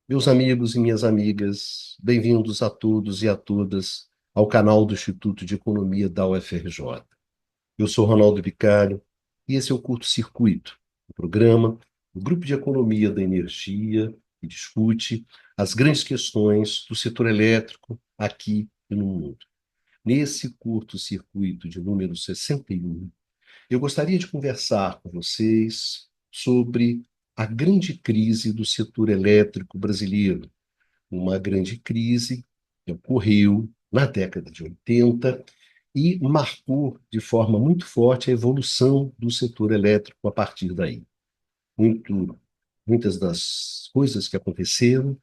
Meus amigos e minhas amigas, bem-vindos a todos e a todas ao canal do Instituto de Economia da UFRJ. Eu sou Ronaldo Vicário e esse é o Curto Circuito, o programa do Grupo de Economia da Energia que discute as grandes questões do setor elétrico aqui e no mundo. Nesse curto circuito de número 61, eu gostaria de conversar com vocês sobre a grande crise do setor elétrico brasileiro, uma grande crise que ocorreu na década de 80 e marcou de forma muito forte a evolução do setor elétrico a partir daí. Muitas das coisas que aconteceram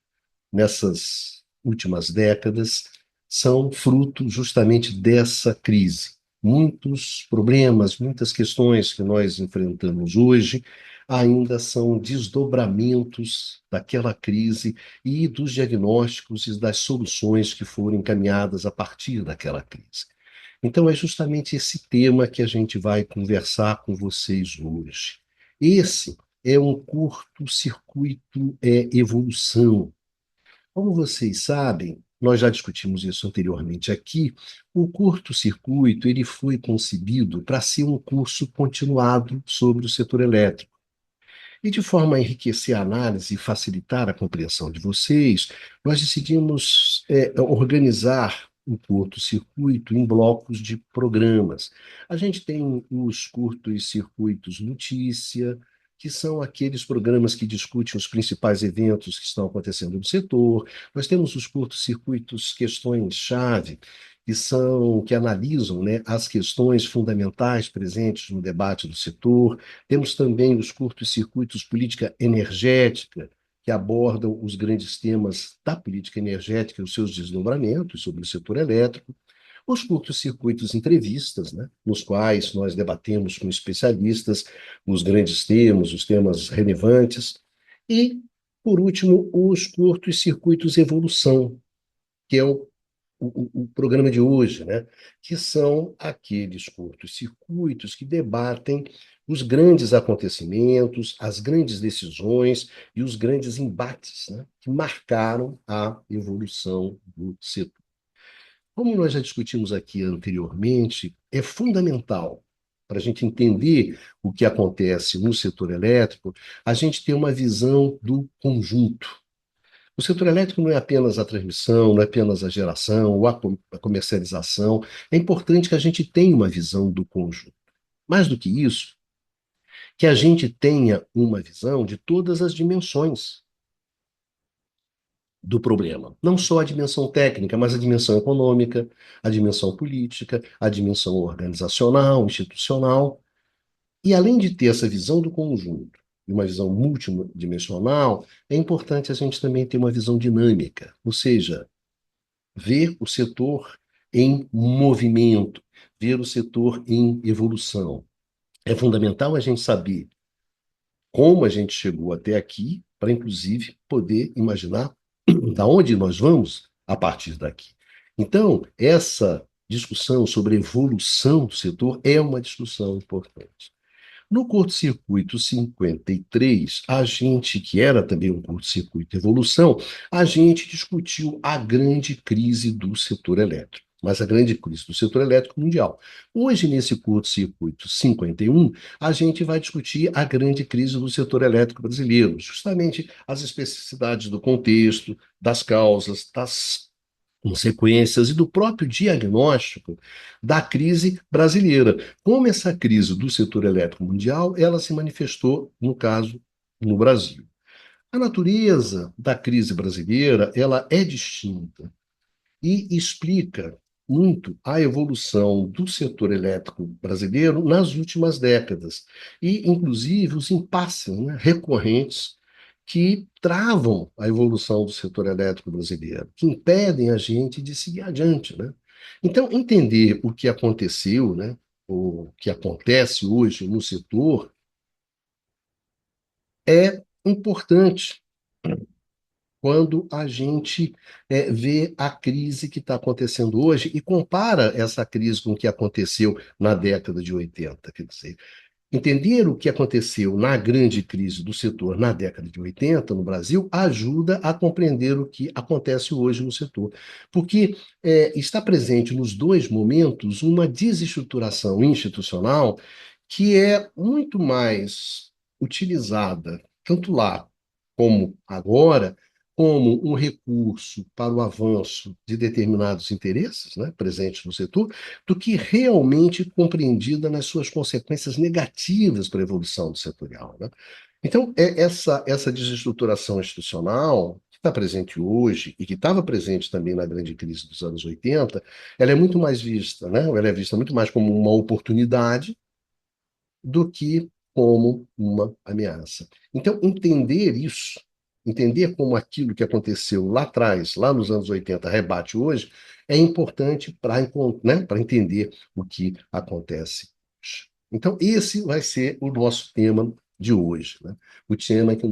nessas últimas décadas são fruto justamente dessa crise. Muitos problemas, muitas questões que nós enfrentamos hoje ainda são desdobramentos daquela crise e dos diagnósticos e das soluções que foram encaminhadas a partir daquela crise. Então, é justamente esse tema que a gente vai conversar com vocês hoje. Esse é um curto-circuito, é evolução. Como vocês sabem, nós já discutimos isso anteriormente aqui, o curto-circuito ele foi concebido para ser um curso continuado sobre o setor elétrico. E de forma a enriquecer a análise e facilitar a compreensão de vocês, nós decidimos organizar o curto-circuito em blocos de programas. A gente tem os curtos circuitos notícia, que são aqueles programas que discutem os principais eventos que estão acontecendo no setor. Nós temos os curtos-circuitos questões-chave, que analisam, né, as questões fundamentais presentes no debate do setor. Temos também os curtos-circuitos política energética, que abordam os grandes temas da política energética e os seus desdobramentos sobre o setor elétrico. Os curtos-circuitos entrevistas, né, nos quais nós debatemos com especialistas os grandes temas, os temas relevantes. E, por último, os curtos-circuitos evolução, que é o programa de hoje, né? Que são aqueles curtos-circuitos que debatem os grandes acontecimentos, as grandes decisões e os grandes embates, né? Que marcaram a evolução do setor. Como nós já discutimos aqui anteriormente, é fundamental para a gente entender o que acontece no setor elétrico, a gente ter uma visão do conjunto. O setor elétrico não é apenas a transmissão, não é apenas a geração ou a comercialização. É importante que a gente tenha uma visão do conjunto. Mais do que isso, que a gente tenha uma visão de todas as dimensões do problema. Não só a dimensão técnica, mas a dimensão econômica, a dimensão política, a dimensão organizacional, institucional. E além de ter essa visão do conjunto e uma visão multidimensional, é importante a gente também ter uma visão dinâmica, ou seja, ver o setor em movimento, ver o setor em evolução. É fundamental a gente saber como a gente chegou até aqui, para inclusive poder imaginar da onde nós vamos a partir daqui. Então, essa discussão sobre a evolução do setor é uma discussão importante. No curto-circuito 53, a gente, que era também um curto-circuito evolução, a gente discutiu a grande crise do setor elétrico, mas a grande crise do setor elétrico mundial. Hoje, nesse curto-circuito 51, a gente vai discutir a grande crise do setor elétrico brasileiro, justamente as especificidades do contexto, das causas, das consequências e do próprio diagnóstico da crise brasileira. Como essa crise do setor elétrico mundial, ela se manifestou, no caso, no Brasil. A natureza da crise brasileira, ela é distinta e explica muito a evolução do setor elétrico brasileiro nas últimas décadas e, inclusive, os impasses, né, recorrentes que travam a evolução do setor elétrico brasileiro, que impedem a gente de seguir adiante, né? Então, entender o que aconteceu, né, o que acontece hoje no setor é importante quando a gente vê a crise que está acontecendo hoje e compara essa crise com o que aconteceu na década de 80. Quer dizer, Entender o que aconteceu na grande crise do setor na década de 80 no Brasil ajuda a compreender o que acontece hoje no setor. Porque está presente nos dois momentos uma desestruturação institucional que é muito mais utilizada, tanto lá como agora, como um recurso para o avanço de determinados interesses, né, presentes no setor, do que realmente compreendida nas suas consequências negativas para a evolução do setorial, né? Então, essa desestruturação institucional, que está presente hoje e que estava presente também na grande crise dos anos 80, ela é muito mais vista, né? Ela é vista muito mais como uma oportunidade do que como uma ameaça. Então, entender isso, entender como aquilo que aconteceu lá atrás, lá nos anos 80, rebate hoje, é importante para, né, para entender o que acontece hoje. Então, esse vai ser o nosso tema de hoje, né? O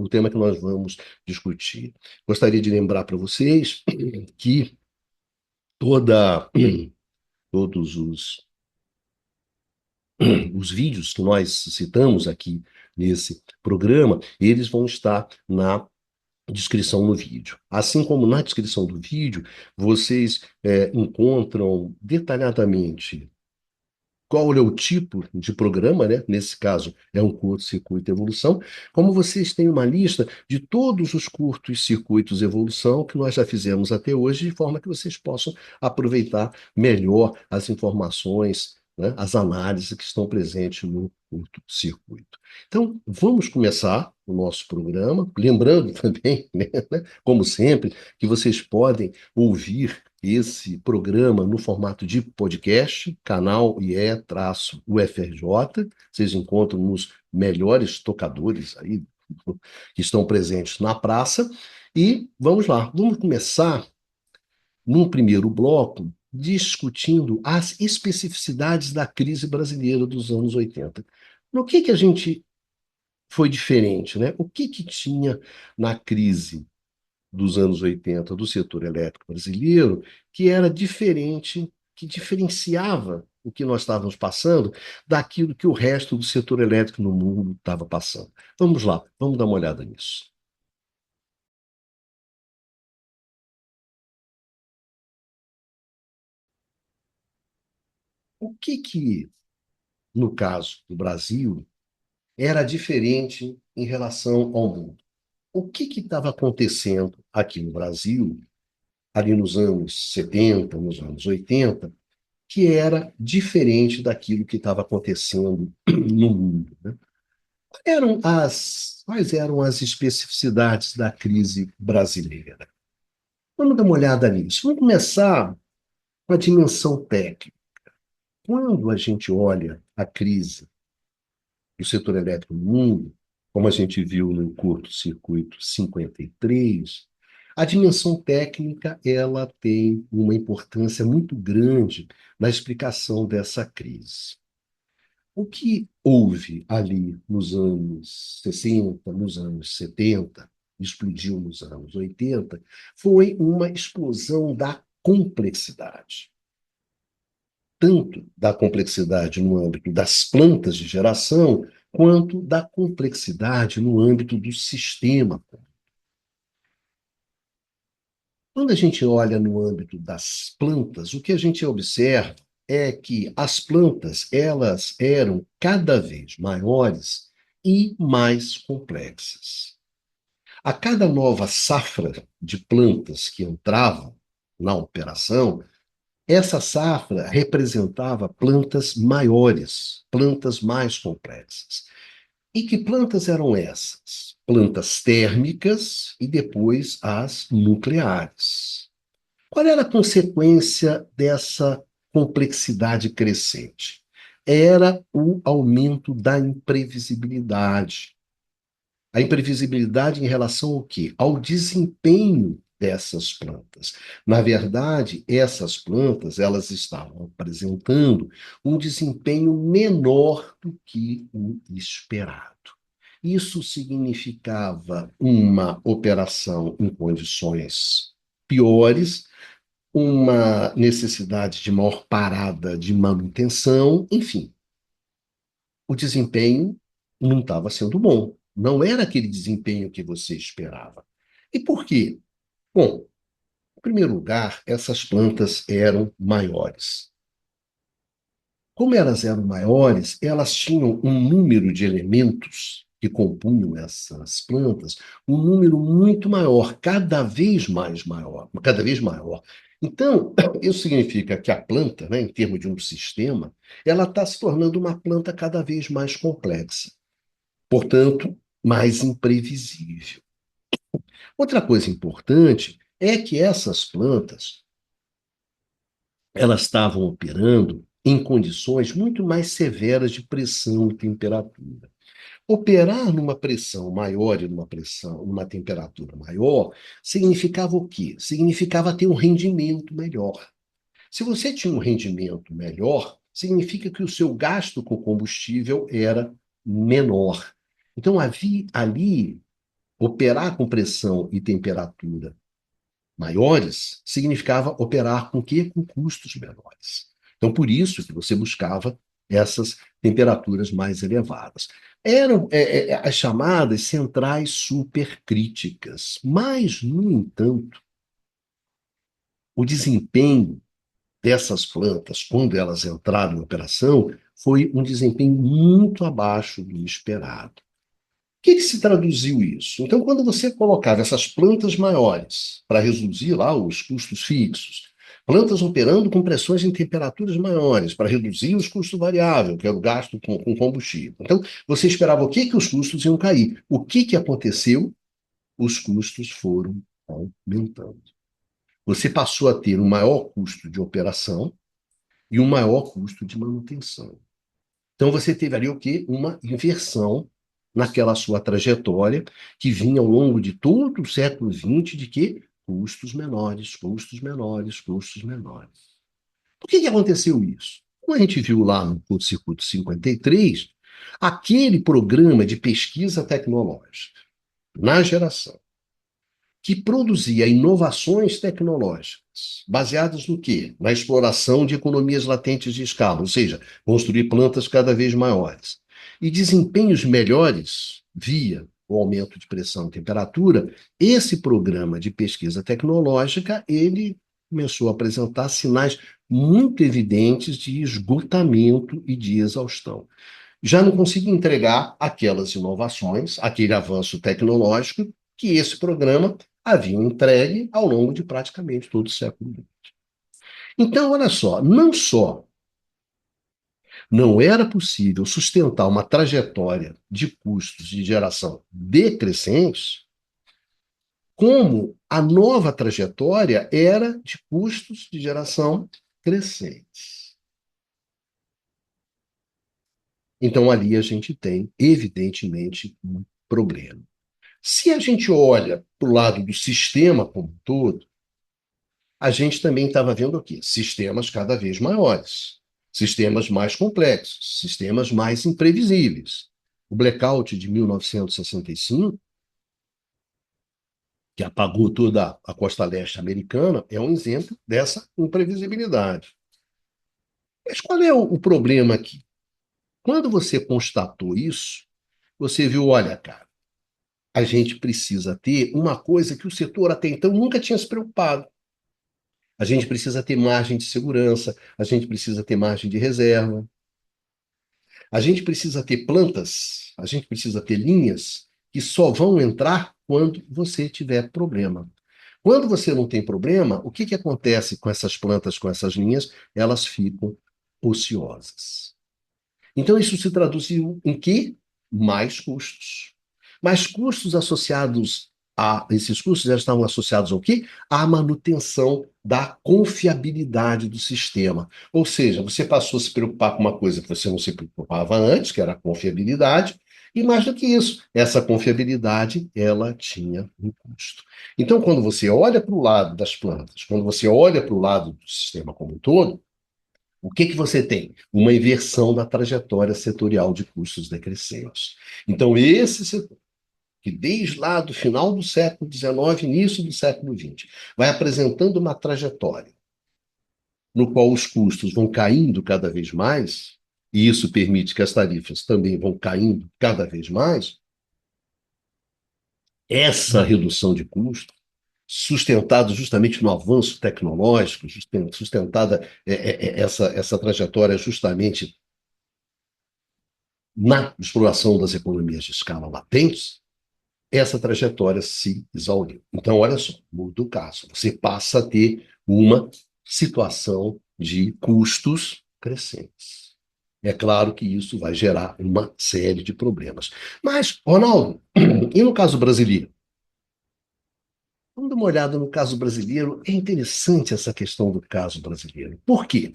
tema que nós vamos discutir. Gostaria de lembrar para vocês que toda, todos os vídeos que nós citamos aqui nesse programa, eles vão estar na descrição no vídeo. Assim como na descrição do vídeo, vocês encontram detalhadamente qual é o tipo de programa, né? Nesse caso, é um curto-circuito evolução. Como vocês têm uma lista de todos os curtos-circuitos evolução que nós já fizemos até hoje, de forma que vocês possam aproveitar melhor as informações, né? As análises que estão presentes no curto-circuito. Então, vamos começar o nosso programa, lembrando também, né, como sempre, que vocês podem ouvir esse programa no formato de podcast, canal IE-UFRJ. Vocês encontram nos melhores tocadores aí que estão presentes na praça. E vamos lá, vamos começar num primeiro bloco discutindo as especificidades da crise brasileira dos anos 80. No que a gente foi diferente, né? O que tinha na crise dos anos 80 do setor elétrico brasileiro, que era diferente, que diferenciava o que nós estávamos passando daquilo que o resto do setor elétrico no mundo estava passando. Vamos lá, vamos dar uma olhada nisso. O que, no caso do Brasil, era diferente em relação ao mundo? O que estava acontecendo aqui no Brasil, ali nos anos 70, nos anos 80, que era diferente daquilo que estava acontecendo no mundo, né? Quais eram as especificidades da crise brasileira? Vamos dar uma olhada nisso. Vamos começar com a dimensão técnica. Quando a gente olha a crise do setor elétrico no mundo, como a gente viu no curto-circuito 53, a dimensão técnica ela tem uma importância muito grande na explicação dessa crise. O que houve ali nos anos 60, nos anos 70, explodiu nos anos 80, foi uma explosão da complexidade. Tanto da complexidade no âmbito das plantas de geração, quanto da complexidade no âmbito do sistema. Quando a gente olha no âmbito das plantas, o que a gente observa é que as plantas elas eram cada vez maiores e mais complexas. A cada nova safra de plantas que entrava na operação, essa safra representava plantas maiores, plantas mais complexas. E que plantas eram essas? Plantas térmicas e depois as nucleares. Qual era a consequência dessa complexidade crescente? Era o aumento da imprevisibilidade. A imprevisibilidade em relação ao quê? Ao desempenho dessas plantas. Na verdade, essas plantas, elas estavam apresentando um desempenho menor do que o esperado. Isso significava uma operação em condições piores, uma necessidade de maior parada de manutenção, enfim. o desempenho não estava sendo bom. Não era aquele desempenho que você esperava. E por quê? Bom, em primeiro lugar, essas plantas eram maiores. Como elas eram maiores, elas tinham um número de elementos que compunham essas plantas, um número muito maior, cada vez mais maior, cada vez maior. Então, isso significa que a planta, né, em termos de um sistema, ela está se tornando uma planta cada vez mais complexa, portanto, mais imprevisível. Outra coisa importante é que essas plantas elas estavam operando em condições muito mais severas de pressão e temperatura. Operar numa pressão maior e numa temperatura maior, significava o quê? Significava ter um rendimento melhor. Se você tinha um rendimento melhor, significa que o seu gasto com combustível era menor. Então, havia ali operar com pressão e temperatura maiores significava operar com quê? Com custos menores. Então, por isso que você buscava essas temperaturas mais elevadas. Eram as chamadas centrais supercríticas, mas, no entanto, o desempenho dessas plantas, quando elas entraram em operação, foi um desempenho muito abaixo do esperado. Que se traduziu isso? Então, quando você colocava essas plantas maiores para reduzir lá os custos fixos, plantas operando com pressões em temperaturas maiores para reduzir os custos variáveis, que é o gasto com combustível. Então, você esperava o que? Que os custos iam cair. O que aconteceu? Os custos foram aumentando. Você passou a ter um maior custo de operação e um maior custo de manutenção. Então você teve ali o quê? Uma inversão naquela sua trajetória que vinha ao longo de todo o século XX de que custos menores, custos menores, custos menores. Por que aconteceu isso? Como a gente viu lá no Curto-Circuito 53, aquele programa de pesquisa tecnológica na geração que produzia inovações tecnológicas baseadas no quê? Na exploração de economias latentes de escala, ou seja, construir plantas cada vez maiores. E desempenhos melhores via o aumento de pressão e temperatura, esse programa de pesquisa tecnológica, ele começou a apresentar sinais muito evidentes de esgotamento e de exaustão. Já não conseguia entregar aquelas inovações, aquele avanço tecnológico que esse programa havia entregue ao longo de praticamente todo o século XX. Então, olha só não era possível sustentar uma trajetória de custos de geração decrescentes, como a nova trajetória era de custos de geração crescentes. Então, ali a gente tem, evidentemente, um problema. Se a gente olha para o lado do sistema como um todo, a gente também estava vendo o quê? Sistemas cada vez maiores, sistemas mais complexos, sistemas mais imprevisíveis. O blackout de 1965, que apagou toda a costa leste americana, é um exemplo dessa imprevisibilidade. Mas qual é o problema aqui? Quando você constatou isso, você viu, olha, cara, a gente precisa ter uma coisa que o setor até então nunca tinha se preocupado. A gente precisa ter margem de segurança, a gente precisa ter margem de reserva, a gente precisa ter plantas, a gente precisa ter linhas que só vão entrar quando você tiver problema. Quando você não tem problema, o que acontece com essas plantas, com essas linhas? Elas ficam ociosas. Então, isso se traduziu em quê? Mais custos. Mais custos associados a. Esses custos já estavam associados ao quê? À manutenção da confiabilidade do sistema. Ou seja, você passou a se preocupar com uma coisa que você não se preocupava antes, que era a confiabilidade, e mais do que isso, essa confiabilidade, ela tinha um custo. Então, quando você olha para o lado das plantas, quando você olha para o lado do sistema como um todo, o que você tem? Uma inversão da trajetória setorial de custos decrescentes. Então, esse setor, que desde lá do final do século XIX, início do século XX, vai apresentando uma trajetória no qual os custos vão caindo cada vez mais, e isso permite que as tarifas também vão caindo cada vez mais, essa redução de custos, sustentada justamente no avanço tecnológico, sustentada essa trajetória justamente na exploração das economias de escala latentes, essa trajetória se exauriu. Então, olha só, muda o caso. Você passa a ter uma situação de custos crescentes. É claro que isso vai gerar uma série de problemas. Mas, Ronaldo, e no caso brasileiro? Vamos dar uma olhada no caso brasileiro. É interessante essa questão do caso brasileiro. Por quê?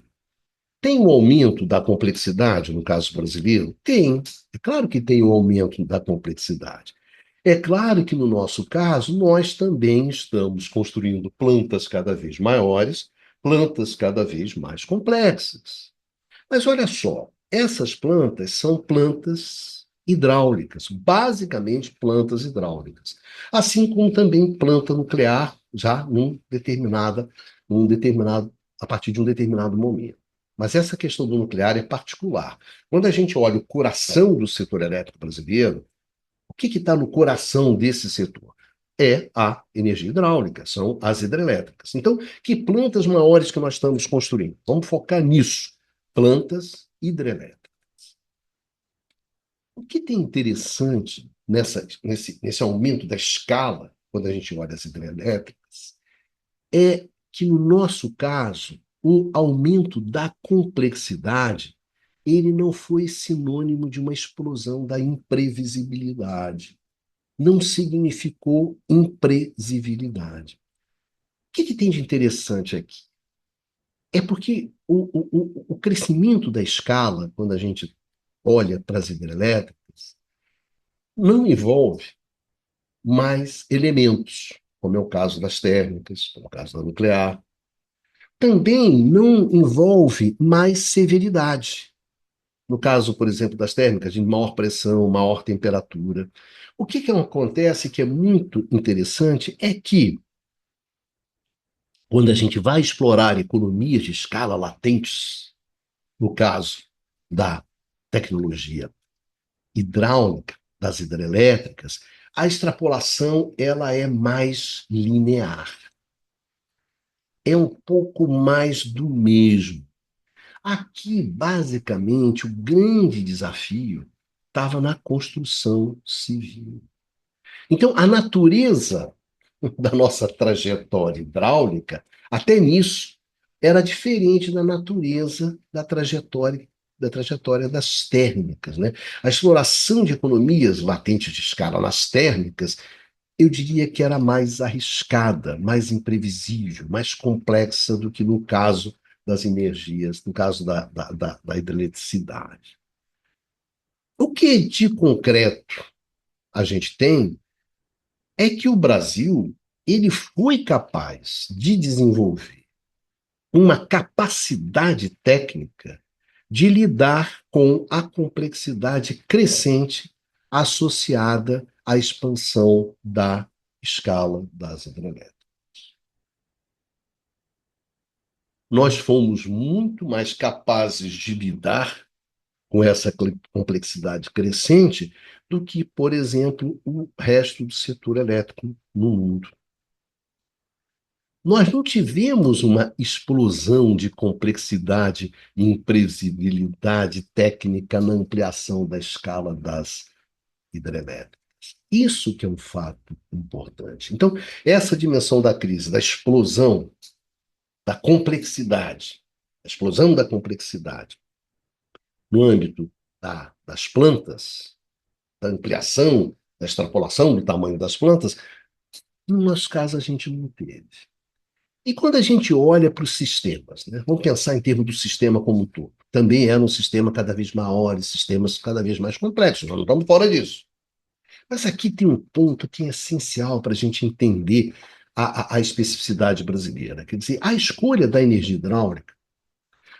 Tem um aumento da complexidade no caso brasileiro? Tem. É claro que tem um aumento da complexidade. É claro que no nosso caso, nós também estamos construindo plantas cada vez maiores, plantas cada vez mais complexas. Mas olha só, essas plantas são plantas hidráulicas, basicamente plantas hidráulicas. Assim como também planta nuclear, já a partir de um determinado momento. Mas essa questão do nuclear é particular. Quando a gente olha o coração do setor elétrico brasileiro, o que está no coração desse setor? É a energia hidráulica, são as hidrelétricas. Então, que plantas maiores que nós estamos construindo? Vamos focar nisso. Plantas hidrelétricas. O que tem interessante nesse aumento da escala, quando a gente olha as hidrelétricas, é que, no nosso caso, o aumento da complexidade ele não foi sinônimo de uma explosão da imprevisibilidade. Não significou imprevisibilidade. O que tem de interessante aqui? É porque o crescimento da escala, quando a gente olha para as hidrelétricas, não envolve mais elementos, como é o caso das térmicas, como é o caso da nuclear. Também não envolve mais severidade. No caso, por exemplo, das térmicas, de maior pressão, maior temperatura. O que acontece que é muito interessante é que quando a gente vai explorar economias de escala latentes, no caso da tecnologia hidráulica, das hidrelétricas, a extrapolação ela é mais linear. É um pouco mais do mesmo. Aqui, basicamente, o grande desafio estava na construção civil. Então, a natureza da nossa trajetória hidráulica, até nisso, era diferente da natureza da trajetória das térmicas, né? A exploração de economias latentes de escala nas térmicas, eu diria que era mais arriscada, mais imprevisível, mais complexa do que no caso das energias, no caso da hidroeletricidade. O que de concreto a gente tem é que o Brasil ele foi capaz de desenvolver uma capacidade técnica de lidar com a complexidade crescente associada à expansão da escala das hidrelétricas. Nós fomos muito mais capazes de lidar com essa complexidade crescente do que, por exemplo, o resto do setor elétrico no mundo. Nós não tivemos uma explosão de complexidade e imprevisibilidade técnica na ampliação da escala das hidrelétricas. Isso que é um fato importante. Então, essa dimensão da crise, da explosão da complexidade, a explosão da complexidade no âmbito das plantas, da ampliação, da extrapolação do tamanho das plantas, no nosso caso a gente não teve. E quando a gente olha para os sistemas, né, vamos pensar em termos do sistema como um todo, também era um sistema cada vez maior, sistemas cada vez mais complexos, nós não estamos fora disso. Mas aqui tem um ponto que é essencial para a gente entender a especificidade brasileira. Quer dizer, a escolha da energia hidráulica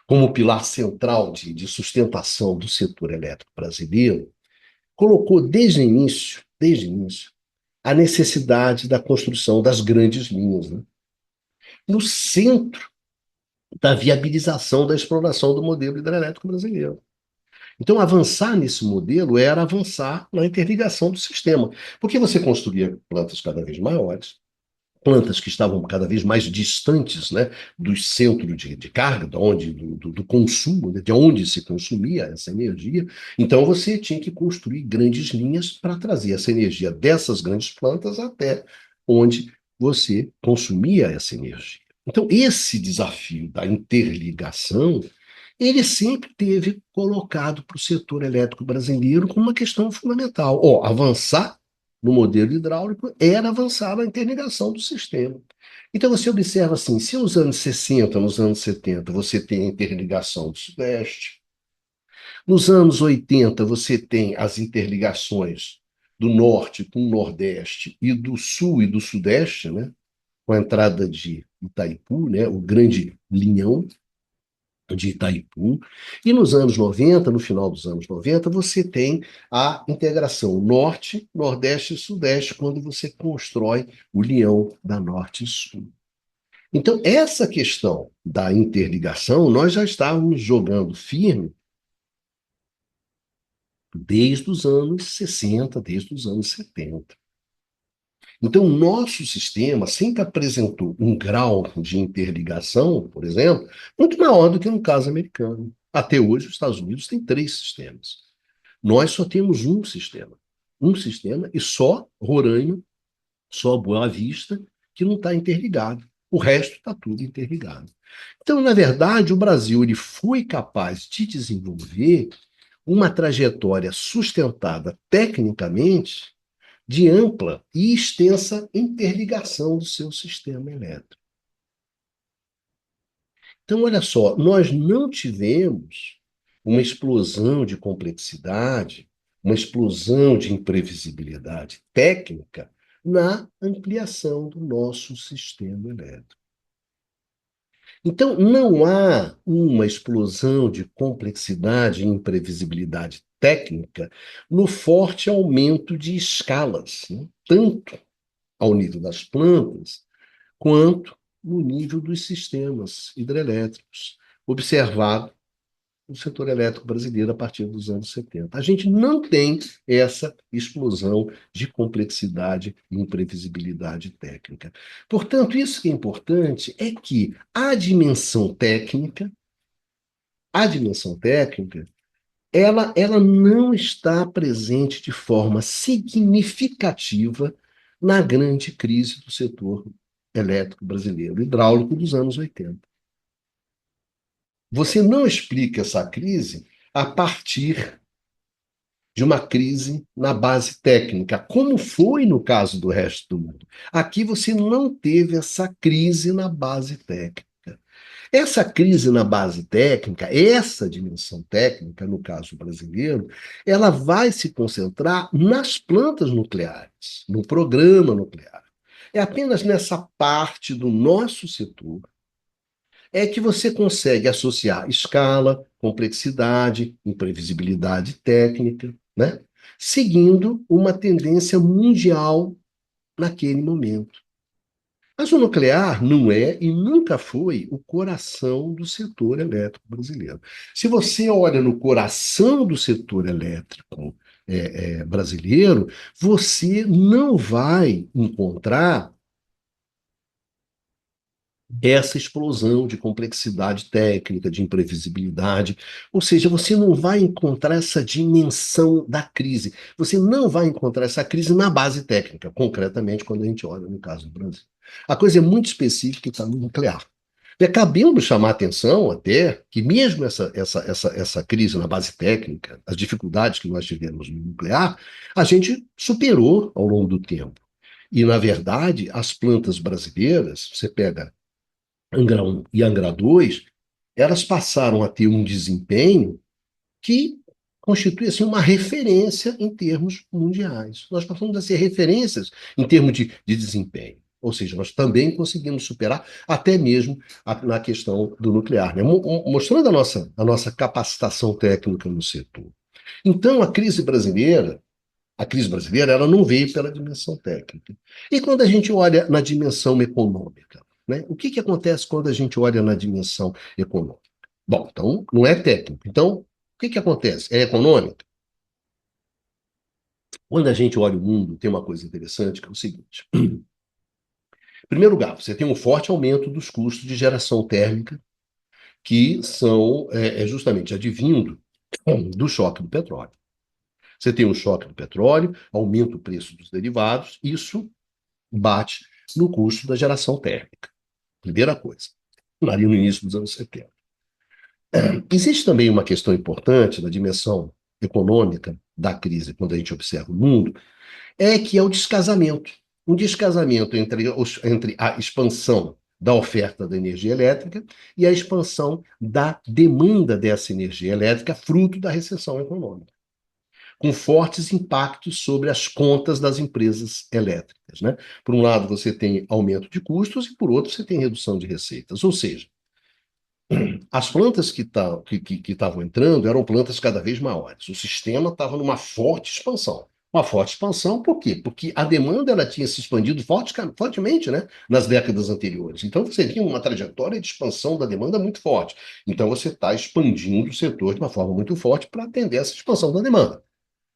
como pilar central de sustentação do setor elétrico brasileiro colocou desde o início, a necessidade da construção das grandes linhas, né, no centro da viabilização da exploração do modelo hidrelétrico brasileiro. Então, avançar nesse modelo era avançar na interligação do sistema, porque você construía plantas cada vez maiores, plantas que estavam cada vez mais distantes, né, do centro de carga, do consumo, né, de onde se consumia essa energia. Então você tinha que construir grandes linhas para trazer essa energia dessas grandes plantas até onde você consumia essa energia. Então esse desafio da interligação ele sempre teve colocado para o setor elétrico brasileiro como uma questão fundamental. Ó, avançar no modelo hidráulico era avançar na interligação do sistema. Então você observa assim, se nos anos 60, nos anos 70, você tem a interligação do Sudeste, nos anos 80 você tem as interligações do Norte com o Nordeste e do Sul e do Sudeste, né? Com a entrada de Itaipu, né? O grande linhão de Itaipu. E nos anos 90, no final dos anos 90, você tem a integração Norte, Nordeste e Sudeste, quando você constrói o Leão da Norte e Sul. Então, essa questão da interligação, nós já estávamos jogando firme desde os anos 60, desde os anos 70. Então, o nosso sistema sempre apresentou um grau de interligação, por exemplo, muito maior do que no caso americano. Até hoje, os Estados Unidos têm três sistemas. Nós só temos um sistema. Um sistema e só Roraima, só Boa Vista, que não está interligado. O resto está tudo interligado. Então, na verdade, o Brasil ele foi capaz de desenvolver uma trajetória sustentada tecnicamente de ampla e extensa interligação do seu sistema elétrico. Então, olha só, nós não tivemos uma explosão de complexidade, uma explosão de imprevisibilidade técnica na ampliação do nosso sistema elétrico. Então, não há uma explosão de complexidade e imprevisibilidade técnica no forte aumento de escalas, né? Tanto ao nível das plantas, quanto no nível dos sistemas hidrelétricos, observado no setor elétrico brasileiro a partir dos anos 70. A gente não tem essa explosão de complexidade e imprevisibilidade técnica. Portanto, isso que é importante é que a dimensão técnica, ela não está presente de forma significativa na grande crise do setor elétrico brasileiro, hidráulico dos anos 80. Você não explica essa crise a partir de uma crise na base técnica, como foi no caso do resto do mundo. Aqui você não teve essa crise na base técnica. Essa crise na base técnica, essa dimensão técnica, no caso brasileiro, ela vai se concentrar nas plantas nucleares, no programa nuclear. É apenas nessa parte do nosso setor é que você consegue associar escala, complexidade, imprevisibilidade técnica, né? Seguindo uma tendência mundial naquele momento. Mas o nuclear não é e nunca foi o coração do setor elétrico brasileiro. Se você olha no coração do setor elétrico brasileiro, você não vai encontrar essa explosão de complexidade técnica, de imprevisibilidade. Ou seja, você não vai encontrar essa dimensão da crise. Você não vai encontrar essa crise na base técnica, concretamente, quando a gente olha no caso do Brasil. A coisa é muito específica e está no nuclear. E acabamos chamar a atenção até que mesmo essa crise na base técnica, as dificuldades que nós tivemos no nuclear, a gente superou ao longo do tempo. E, na verdade, as plantas brasileiras, você pega Angra 1 e Angra 2, elas passaram a ter um desempenho que constitui assim, uma referência em termos mundiais. Nós passamos a ser referências em termos de desempenho. Ou seja, nós também conseguimos superar até mesmo na questão do nuclear, né? Mostrando a nossa capacitação técnica no setor. Então, a crise brasileira, ela não veio pela dimensão técnica. E quando a gente olha na dimensão econômica, né? O que acontece quando a gente olha na dimensão econômica? Bom, então não é técnico. Então, que acontece? É econômica? Quando a gente olha o mundo, tem uma coisa interessante que é o seguinte. Em primeiro lugar, você tem um forte aumento dos custos de geração térmica, que são justamente advindo do choque do petróleo. Você tem um choque do petróleo, aumenta o preço dos derivados, isso bate no custo da geração térmica. Primeira coisa, ali no início dos anos 70. Existe também uma questão importante na dimensão econômica da crise, quando a gente observa o mundo, é que é o descasamento. Um descasamento entre a expansão da oferta da energia elétrica e a expansão da demanda dessa energia elétrica, fruto da recessão econômica, com fortes impactos sobre as contas das empresas elétricas, né? Por um lado, você tem aumento de custos e, por outro, você tem redução de receitas. Ou seja, as plantas que estavam entrando eram plantas cada vez maiores. O sistema estava numa forte expansão. Uma forte expansão, por quê? Porque a demanda ela tinha se expandido fortemente, né, nas décadas anteriores. Então você tinha uma trajetória de expansão da demanda muito forte. Então você está expandindo o setor de uma forma muito forte para atender essa expansão da demanda.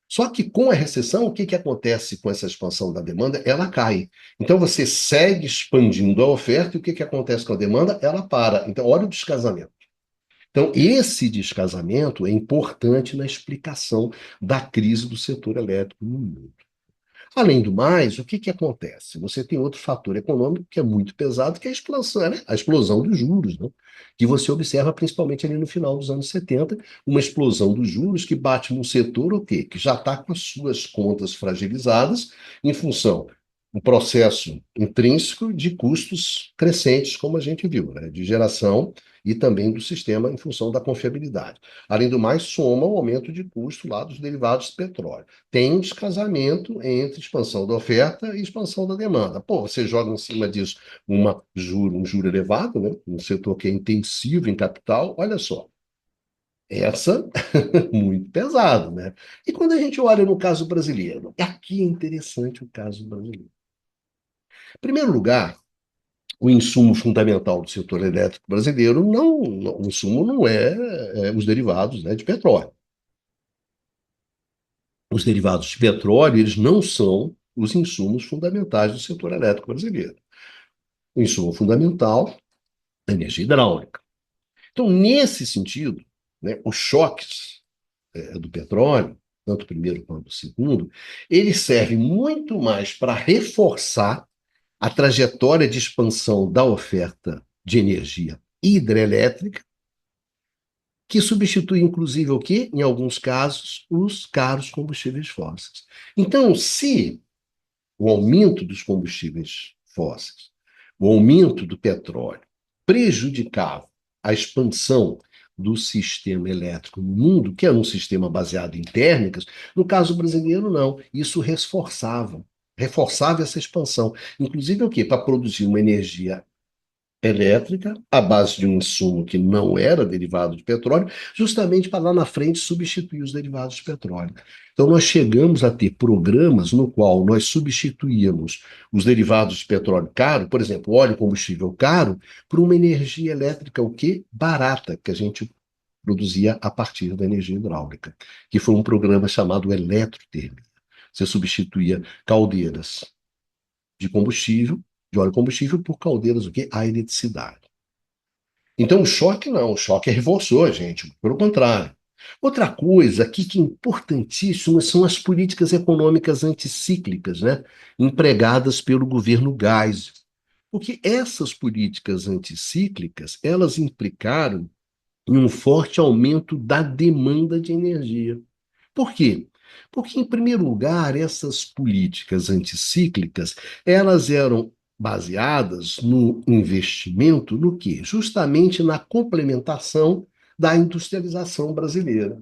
Só que com a recessão, o que acontece com essa expansão da demanda? Ela cai. Então você segue expandindo a oferta e o que acontece com a demanda? Ela para. Então, olha o descasamento. Então, esse descasamento é importante na explicação da crise do setor elétrico no mundo. Além do mais, o que acontece? Você tem outro fator econômico que é muito pesado, que é a explosão, né? A explosão dos juros, né? Que você observa principalmente ali no final dos anos 70, uma explosão dos juros que bate num setor o quê? Que já está com as suas contas fragilizadas em função do processo intrínseco de custos crescentes, como a gente viu, né? De geração e também do sistema em função da confiabilidade. Além do mais, soma o aumento de custo lá dos derivados do petróleo. Tem um descasamento entre expansão da oferta e expansão da demanda. Pô, você joga em cima disso um juro elevado, né? Um setor que é intensivo em capital, olha só. Essa, muito pesado, né? E quando a gente olha no caso brasileiro, aqui é interessante o caso brasileiro. Em primeiro lugar, o insumo fundamental do setor elétrico brasileiro o insumo não é os derivados, né, de petróleo. Os derivados de petróleo, eles não são os insumos fundamentais do setor elétrico brasileiro. O insumo fundamental é a energia hidráulica. Então, nesse sentido, né, os choques do petróleo, tanto o primeiro quanto o segundo, eles servem muito mais para reforçar a trajetória de expansão da oferta de energia hidrelétrica, que substitui, inclusive, o quê? Em alguns casos, os caros combustíveis fósseis. Então, se o aumento dos combustíveis fósseis, o aumento do petróleo, prejudicava a expansão do sistema elétrico no mundo, que era um sistema baseado em térmicas, no caso brasileiro, não. Isso reforçava essa expansão. Inclusive o quê? Para produzir uma energia elétrica à base de um insumo que não era derivado de petróleo, justamente para lá na frente substituir os derivados de petróleo. Então nós chegamos a ter programas no qual nós substituíamos os derivados de petróleo caro, por exemplo, óleo e combustível caro, por uma energia elétrica o quê? Barata, que a gente produzia a partir da energia hidráulica, que foi um programa chamado eletrotermia. Você substituía caldeiras de combustível, de óleo combustível, por caldeiras o quê? A eletricidade. Então o choque não, o choque reforçou a gente, pelo contrário. Outra coisa aqui que é importantíssima são as políticas econômicas anticíclicas, né, empregadas pelo governo Geisel. Porque essas políticas anticíclicas, elas implicaram em um forte aumento da demanda de energia. Por quê? Porque, em primeiro lugar, essas políticas anticíclicas, elas eram baseadas no investimento no quê? Justamente na complementação da industrialização brasileira.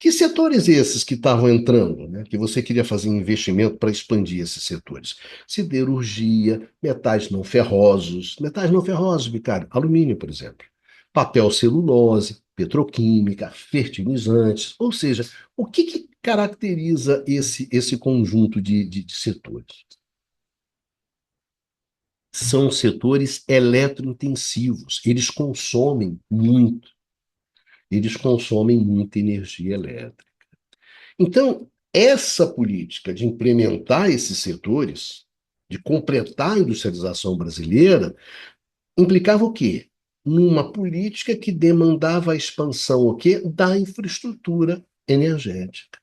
Que setores esses que estavam entrando, né? Que você queria fazer investimento para expandir esses setores? Siderurgia, metais não ferrosos, Vicário, alumínio, por exemplo, papel celulose, petroquímica, fertilizantes, ou seja, o que caracteriza esse conjunto de setores? São setores eletrointensivos, eles consomem muito. eles consomem muita energia elétrica. Então, essa política de implementar esses setores, de completar a industrialização brasileira, implicava o quê? Numa política que demandava a expansão o quê? Da infraestrutura energética.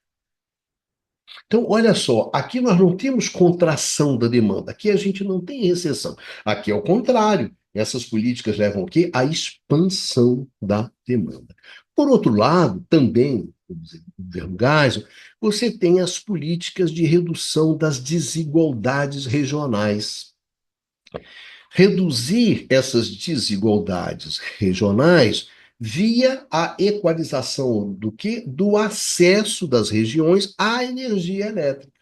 Então, olha só, aqui nós não temos contração da demanda, aqui a gente não tem recessão. Aqui é o contrário. Essas políticas levam o quê? À expansão da demanda. Por outro lado, também, no governo Geisel, você tem as políticas de redução das desigualdades regionais. Reduzir essas desigualdades regionais via a equalização do que? Do acesso das regiões à energia elétrica.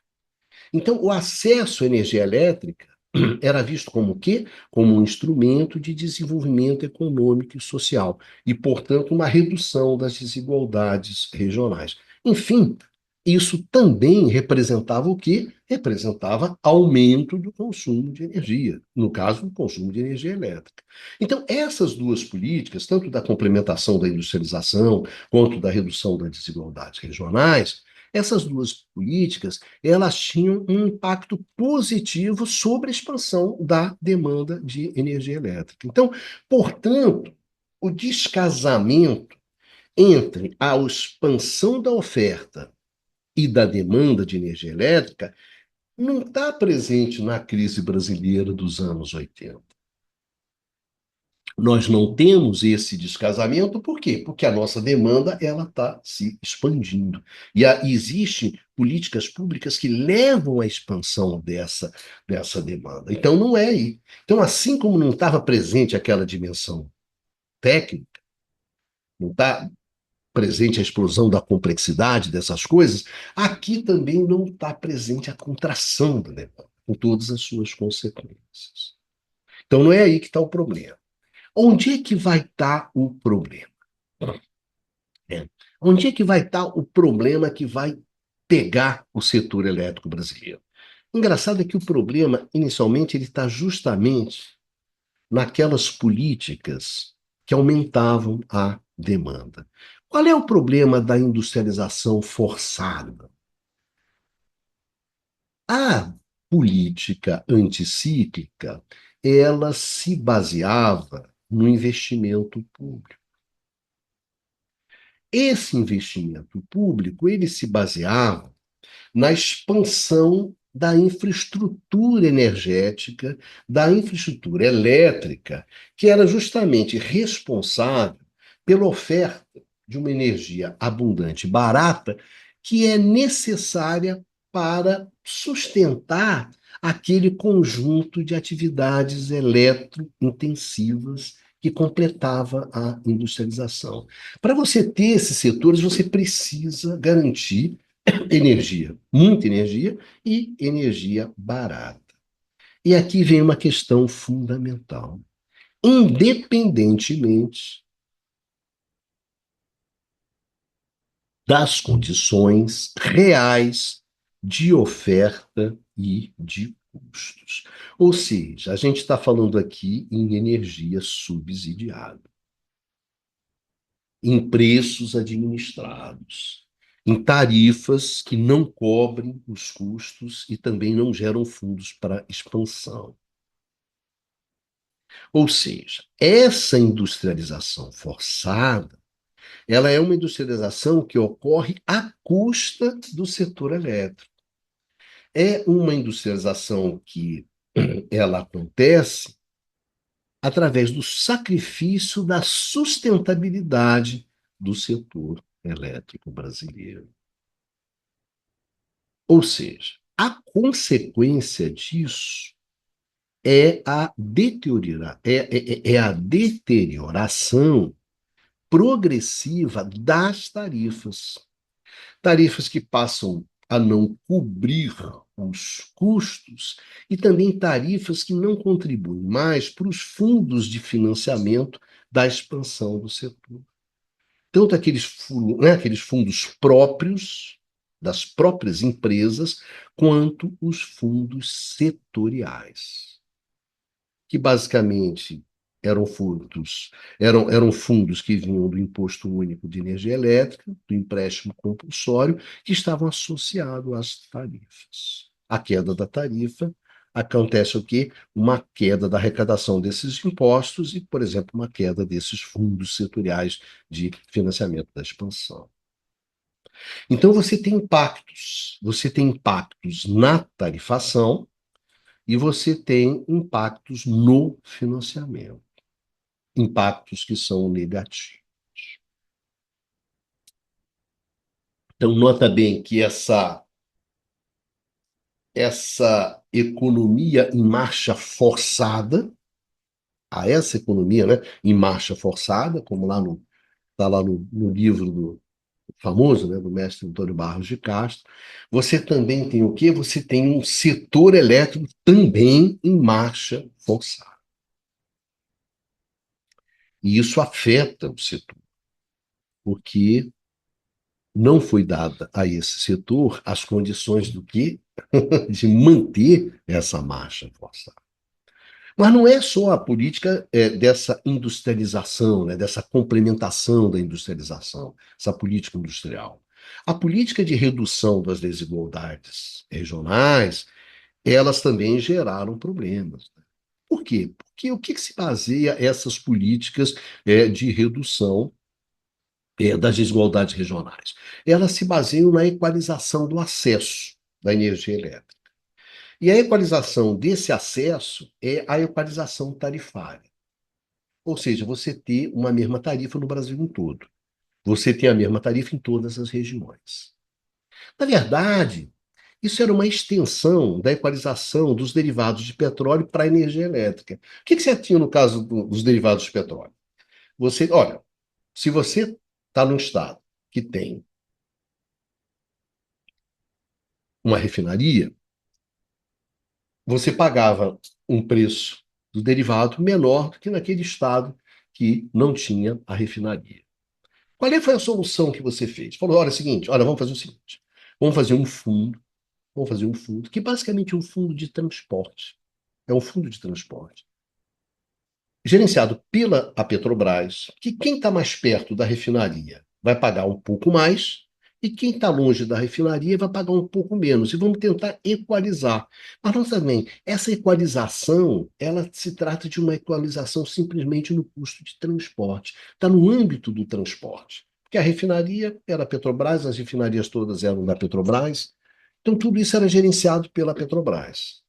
Então, o acesso à energia elétrica era visto como o quê? Como um instrumento de desenvolvimento econômico e social, e, portanto, uma redução das desigualdades regionais. Enfim, isso também representava o quê? Representava aumento do consumo de energia, no caso, o consumo de energia elétrica. Então, essas duas políticas, tanto da complementação da industrialização, quanto da redução das desigualdades regionais, essas duas políticas elas tinham um impacto positivo sobre a expansão da demanda de energia elétrica. Então, portanto, o descasamento entre a expansão da oferta e da demanda de energia elétrica não está presente na crise brasileira dos anos 80. Nós não temos esse descasamento, por quê? Porque a nossa demanda ela está se expandindo. E existem políticas públicas que levam à expansão dessa demanda. Então, não é aí. Então, assim como não estava presente aquela dimensão técnica, não está presente a explosão da complexidade dessas coisas, aqui também não está presente a contração da demanda, com todas as suas consequências. Então, não é aí que está o problema. Onde é que vai estar o problema? É. Onde é que vai estar o problema que vai pegar o setor elétrico brasileiro? Engraçado é que o problema, inicialmente, ele está justamente naquelas políticas que aumentavam a demanda. Qual é o problema da industrialização forçada? A política anticíclica, ela se baseava no investimento público. Esse investimento público, ele se baseava na expansão da infraestrutura energética, da infraestrutura elétrica, que era justamente responsável pela oferta de uma energia abundante e barata que é necessária para sustentar aquele conjunto de atividades eletrointensivas que completava a industrialização. Para você ter esses setores, você precisa garantir energia, muita energia e energia barata. E aqui vem uma questão fundamental. Independentemente das condições reais de oferta e de custos. Ou seja, a gente está falando aqui em energia subsidiada, em preços administrados, em tarifas que não cobrem os custos e também não geram fundos para expansão. Ou seja, essa industrialização forçada, ela é uma industrialização que ocorre à custa do setor elétrico. É uma industrialização que ela acontece através do sacrifício da sustentabilidade do setor elétrico brasileiro. Ou seja, a consequência disso é a deterioração progressiva das tarifas. Tarifas que passam a não cobrir os custos e também tarifas que não contribuem mais para os fundos de financiamento da expansão do setor. Tanto aqueles fundos próprios das próprias empresas, quanto os fundos setoriais, que basicamente eram frutos, eram fundos que vinham do Imposto Único de Energia Elétrica, do empréstimo compulsório, que estavam associados às tarifas. A queda da tarifa acontece o quê? Uma queda da arrecadação desses impostos e, por exemplo, uma queda desses fundos setoriais de financiamento da expansão. Então você tem impactos na tarifação e você tem impactos no financiamento, impactos que são negativos. Então, nota bem que essa economia em marcha forçada, a essa economia, né, em marcha forçada, como está lá no livro famoso, né, do mestre Antônio Barros de Castro, você também tem o quê? Você tem um setor elétrico também em marcha forçada. E isso afeta o setor, porque não foi dada a esse setor as condições do que de manter essa marcha forçada. Mas não é só a política dessa industrialização, né, dessa complementação da industrialização, essa política industrial. A política de redução das desigualdades regionais, elas também geraram problemas. Por quê? Porque o que se baseia essas políticas de redução das desigualdades regionais? Elas se baseiam na equalização do acesso da energia elétrica. E a equalização desse acesso é a equalização tarifária. Ou seja, você ter uma mesma tarifa no Brasil em todo. Você ter a mesma tarifa em todas as regiões. Na verdade, isso era uma extensão da equalização dos derivados de petróleo para a energia elétrica. O que você tinha no caso dos derivados de petróleo? Olha, se você está num estado que tem uma refinaria, você pagava um preço do derivado menor do que naquele estado que não tinha a refinaria. Qual foi a solução que você fez? Falou, olha, é o seguinte, olha, vamos fazer o seguinte, vamos fazer um fundo, que basicamente é um fundo de transporte. É um fundo de transporte gerenciado pela a Petrobras, que quem está mais perto da refinaria vai pagar um pouco mais, e quem está longe da refinaria vai pagar um pouco menos. E vamos tentar equalizar. Mas nós também, essa equalização, ela se trata de uma equalização simplesmente no custo de transporte. Está no âmbito do transporte. Porque a refinaria era a Petrobras, as refinarias todas eram da Petrobras. Então, tudo isso era gerenciado pela Petrobras.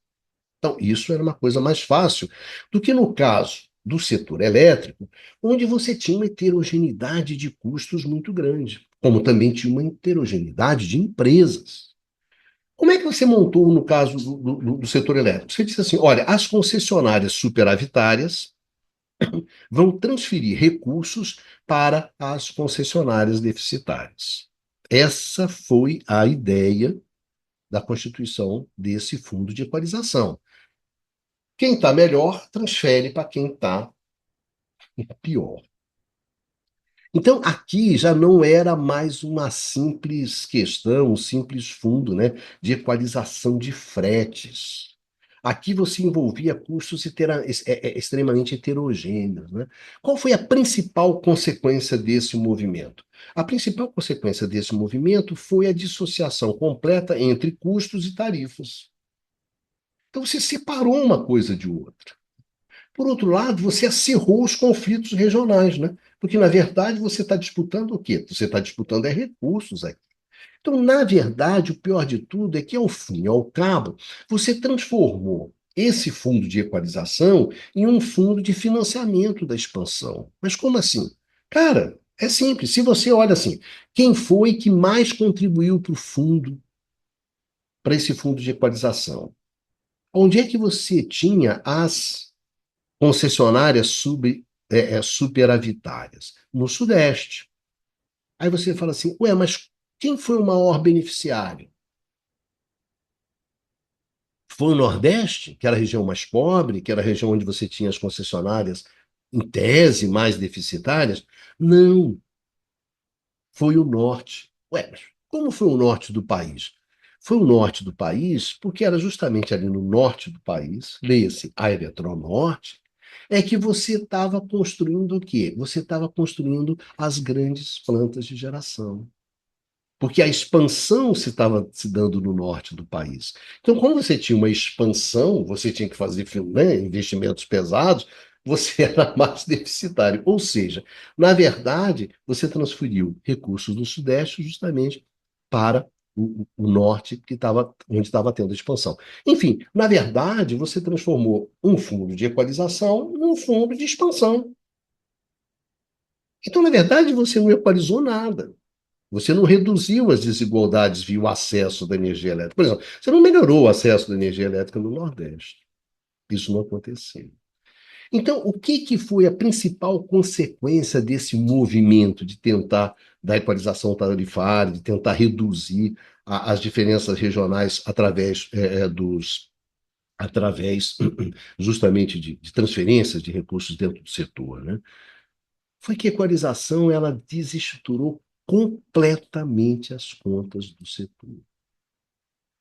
Então, isso era uma coisa mais fácil do que no caso do setor elétrico, onde você tinha uma heterogeneidade de custos muito grande, como também tinha uma heterogeneidade de empresas. Como é que você montou no caso do setor elétrico? Você disse assim: olha, as concessionárias superavitárias vão transferir recursos para as concessionárias deficitárias. Essa foi a ideia da constituição desse fundo de equalização. Quem está melhor, transfere para quem está pior. Então, aqui já não era mais uma simples questão, um simples fundo, né, de equalização de fretes. Aqui você envolvia custos extremamente heterogêneos, né? Qual foi a principal consequência desse movimento? A principal consequência desse movimento foi a dissociação completa entre custos e tarifas. Então, você separou uma coisa de outra. Por outro lado, você acirrou os conflitos regionais, né? Porque, na verdade, você está disputando o quê? Você está disputando recursos aqui. Então, na verdade, o pior de tudo é que, ao fim e ao cabo, você transformou esse fundo de equalização em um fundo de financiamento da expansão. Mas como assim? Cara, é simples. Se você olha assim, quem foi que mais contribuiu para esse fundo de equalização? Onde é que você tinha as concessionárias superavitárias? No Sudeste. Aí você fala assim, ué, mas quem foi o maior beneficiário? Foi o Nordeste, que era a região mais pobre, que era a região onde você tinha as concessionárias, em tese, mais deficitárias? Não, foi o Norte. Ué, mas como foi o Norte do país? Foi o Norte do país porque era justamente ali no norte do país, leia-se a Eletronorte, É que você estava construindo o quê? Você estava construindo as grandes plantas de geração. Porque a expansão se estava se dando no norte do país. Então, quando você tinha uma expansão, você tinha que fazer, né, investimentos pesados, você era mais deficitário. Ou seja, na verdade, você transferiu recursos do Sudeste justamente para o norte, onde estava tendo expansão. Enfim, na verdade, você transformou um fundo de equalização num fundo de expansão. Então, na verdade, você não equalizou nada. Você não reduziu as desigualdades via o acesso da energia elétrica. Por exemplo, você não melhorou o acesso da energia elétrica no Nordeste. Isso não aconteceu. Então, o que, que foi a principal consequência desse movimento de tentar da equalização tarifária, de tentar reduzir as diferenças regionais através justamente de transferências de recursos dentro do setor, né? Foi que a equalização ela desestruturou completamente as contas do setor.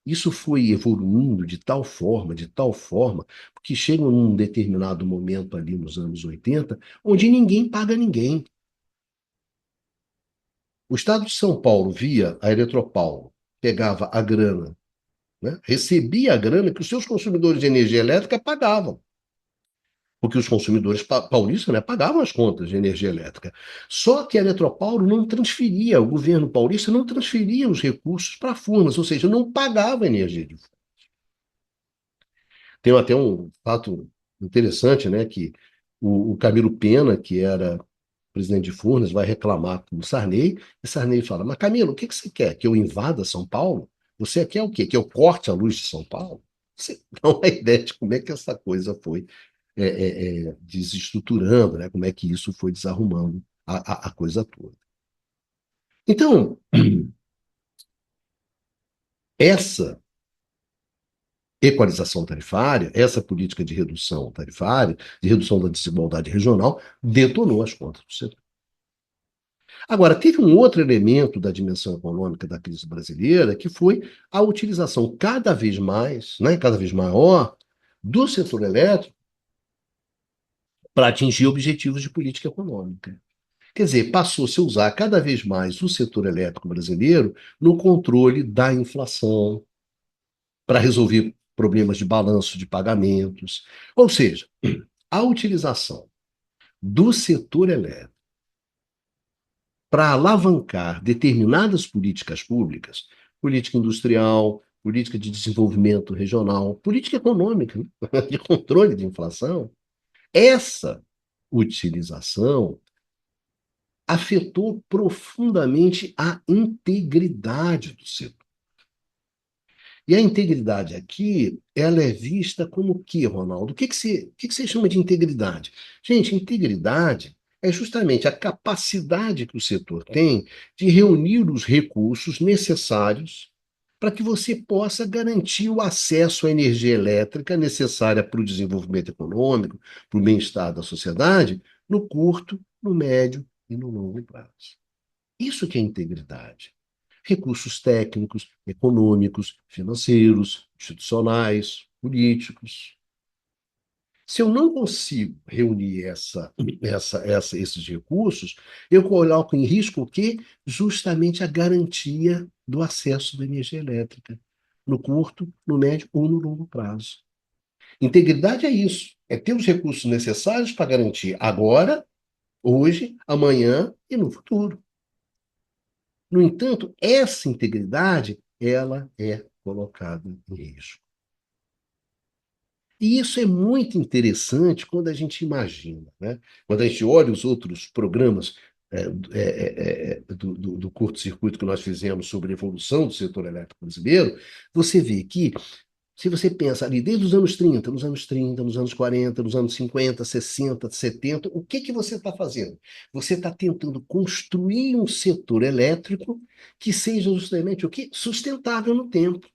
Isso foi evoluindo de tal forma, que chega num determinado momento ali nos anos 80, onde ninguém paga ninguém. O Estado de São Paulo, via a Eletropaulo, pegava a grana, né, recebia a grana que os seus consumidores de energia elétrica pagavam. Porque os consumidores paulistas, né, pagavam as contas de energia elétrica. Só que a Eletropaulo não transferia, o governo paulista não transferia os recursos para Furnas, ou seja, não pagava energia de Furnas. Tem até um fato interessante, né, que o Camilo Pena, que era presidente de Furnas, vai reclamar com o Sarney, e Sarney fala, mas Camilo, o que que você quer? Que eu invada São Paulo? Você quer o quê? Que eu corte a luz de São Paulo? Você dá uma ideia de como é que essa coisa foi desestruturando, né? Como é que isso foi desarrumando a coisa toda. Então, essa equalização tarifária, essa política de redução tarifária, de redução da desigualdade regional, detonou as contas do setor. Agora, teve um outro elemento da dimensão econômica da crise brasileira, que foi a utilização cada vez mais, né, cada vez maior, do setor elétrico para atingir objetivos de política econômica. Quer dizer, passou-se a usar cada vez mais o setor elétrico brasileiro no controle da inflação, para resolver problemas de balanço de pagamentos. Ou seja, a utilização do setor elétrico para alavancar determinadas políticas públicas, política industrial, política de desenvolvimento regional, política econômica, né, de controle de inflação, essa utilização afetou profundamente a integridade do setor. E a integridade aqui, ela é vista como o quê, Ronaldo? O que você chama de integridade? Gente, integridade é justamente a capacidade que o setor tem de reunir os recursos necessários para que você possa garantir o acesso à energia elétrica necessária para o desenvolvimento econômico, para o bem-estar da sociedade, no curto, no médio e no longo prazo. Isso que é integridade. Recursos técnicos, econômicos, financeiros, institucionais, políticos. Se eu não consigo reunir esses recursos, eu coloco em risco o quê? Justamente a garantia do acesso da energia elétrica, no curto, no médio ou no longo prazo. Integridade é isso, é ter os recursos necessários para garantir agora, hoje, amanhã e no futuro. No entanto, essa integridade, ela é colocada em risco. E isso é muito interessante quando a gente imagina, né? Quando a gente olha os outros programas do curto-circuito que nós fizemos sobre a evolução do setor elétrico brasileiro, você vê que se você pensa ali desde os anos 30, nos anos 40, nos anos 50, 60, 70, o que que você está fazendo? Você está tentando construir um setor elétrico que seja justamente o quê? Sustentável no tempo.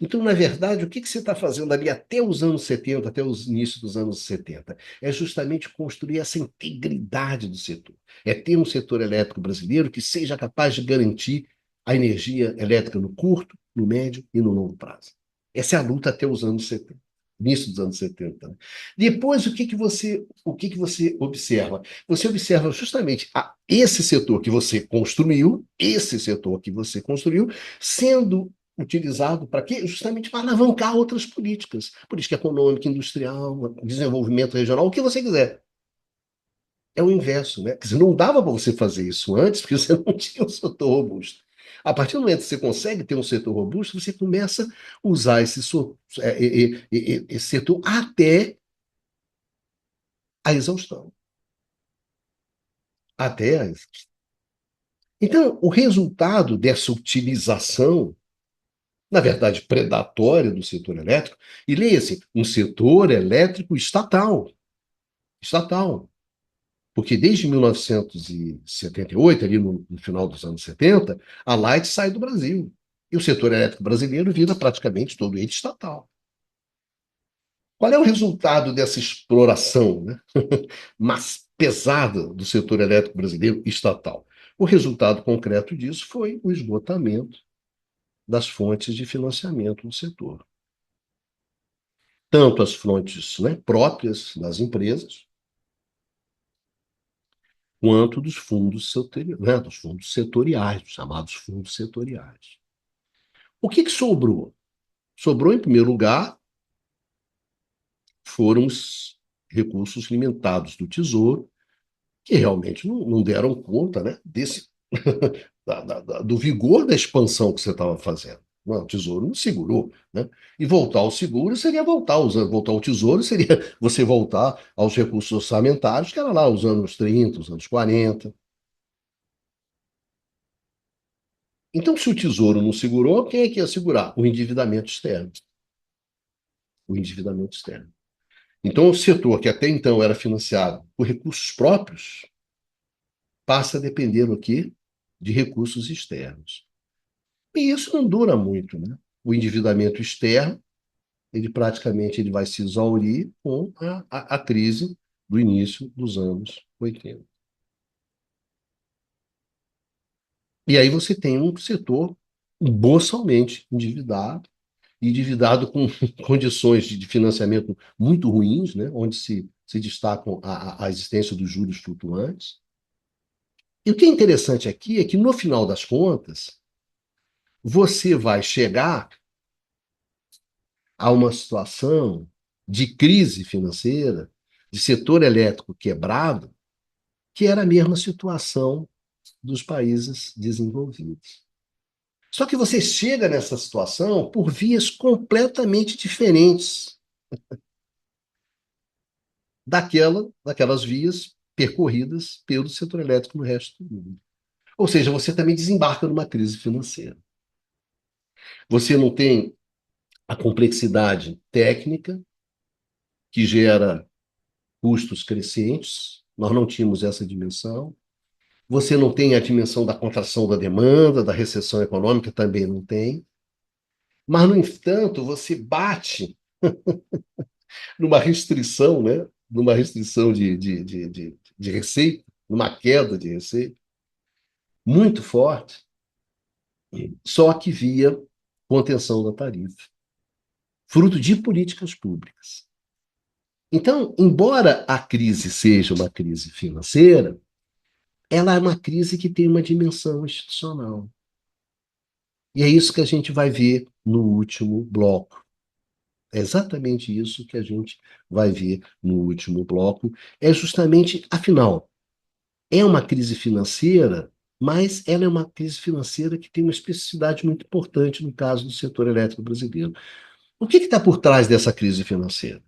Então, na verdade, o que que você está fazendo ali até os anos 70, até os inícios dos anos 70? É justamente construir essa integridade do setor. É ter um setor elétrico brasileiro que seja capaz de garantir a energia elétrica no curto, no médio e no longo prazo. Essa é a luta até os anos 70. início dos anos 70. Né? Depois, o que que você observa? Você observa justamente esse setor que você construiu, sendo utilizado para quê? Justamente para alavancar outras políticas, política econômica, industrial, desenvolvimento regional, o que você quiser. É o inverso, né? Quer dizer, não dava para você fazer isso antes, porque você não tinha um setor robusto. A partir do momento que você consegue ter um setor robusto, você começa a usar esse setor até a exaustão. Até a exaustão. Então, o resultado dessa utilização, na verdade, predatória do setor elétrico, e leia-se, um setor elétrico estatal. Estatal. Porque desde 1978, ali no final dos anos 70, a Light sai do Brasil. E o setor elétrico brasileiro vira praticamente todo ele estatal. Qual é o resultado dessa exploração, né, mais pesada do setor elétrico brasileiro estatal? O resultado concreto disso foi o esgotamento das fontes de financiamento do setor. Tanto as fontes, né, próprias das empresas, quanto dos fundos setoriais, dos chamados fundos setoriais. O que sobrou? Sobrou, em primeiro lugar, foram os recursos limitados do Tesouro, que realmente não deram conta, né, do vigor da expansão que você estava fazendo. Não, o Tesouro não segurou. Né? E voltar ao seguro seria voltar ao Tesouro seria você voltar aos recursos orçamentários, que era lá os anos 30, os anos 40. Então, se o Tesouro não segurou, quem é que ia segurar? O endividamento externo. O endividamento externo. Então, o setor que até então era financiado por recursos próprios passa a depender o quê? De recursos externos. E isso não dura muito, né? O endividamento externo, ele vai se exaurir com a crise do início dos anos 80. E aí você tem um setor boçalmente endividado, endividado com condições de financiamento muito ruins, né? Onde se destacam a existência dos juros flutuantes. E o que é interessante aqui é que, no final das contas, você vai chegar a uma situação de crise financeira, de setor elétrico quebrado, que era a mesma situação dos países desenvolvidos. Só que você chega nessa situação por vias completamente diferentes daquelas vias percorridas pelo setor elétrico no resto do mundo. Ou seja, você também desembarca numa crise financeira. Você não tem a complexidade técnica que gera custos crescentes, nós não tínhamos essa dimensão. Você não tem a dimensão da contração da demanda, da recessão econômica, também não tem. Mas, no entanto, você bate numa restrição, né? Numa restrição de receita, numa queda de receita muito forte, só que via contenção da tarifa, fruto de políticas públicas. Então, embora a crise seja uma crise financeira, ela é uma crise que tem uma dimensão institucional. E é isso que a gente vai ver no último bloco. É exatamente isso que a gente vai ver no último bloco. É justamente, afinal, é uma crise financeira, mas ela é uma crise financeira que tem uma especificidade muito importante no caso do setor elétrico brasileiro. O que está por trás dessa crise financeira?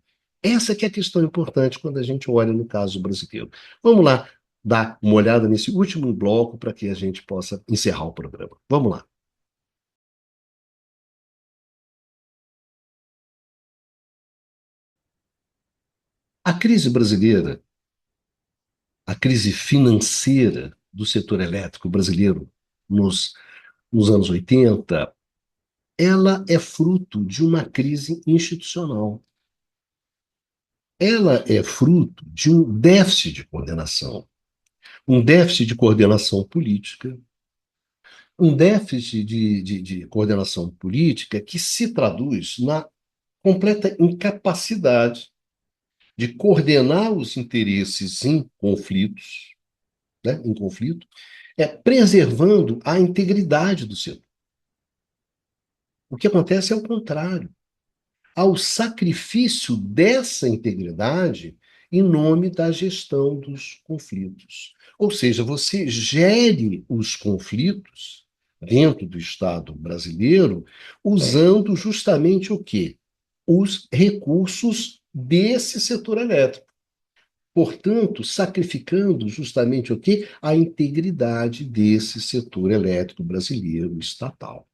Essa que é a questão importante quando a gente olha no caso brasileiro. Vamos lá dar uma olhada nesse último bloco para que a gente possa encerrar o programa. Vamos lá. A crise brasileira, a crise financeira do setor elétrico brasileiro nos, nos anos 80, ela é fruto de uma crise institucional. Ela é fruto de um déficit de coordenação política, um déficit de coordenação política que se traduz completa incapacidade de coordenar os interesses em conflitos, né, em conflito, preservando a integridade do setor. O que acontece é o contrário. Ao sacrifício dessa integridade em nome da gestão dos conflitos. Ou seja, você gere os conflitos dentro do Estado brasileiro usando justamente o quê? Os recursos desse setor elétrico. Portanto, sacrificando justamente o quê? A integridade desse setor elétrico brasileiro estatal.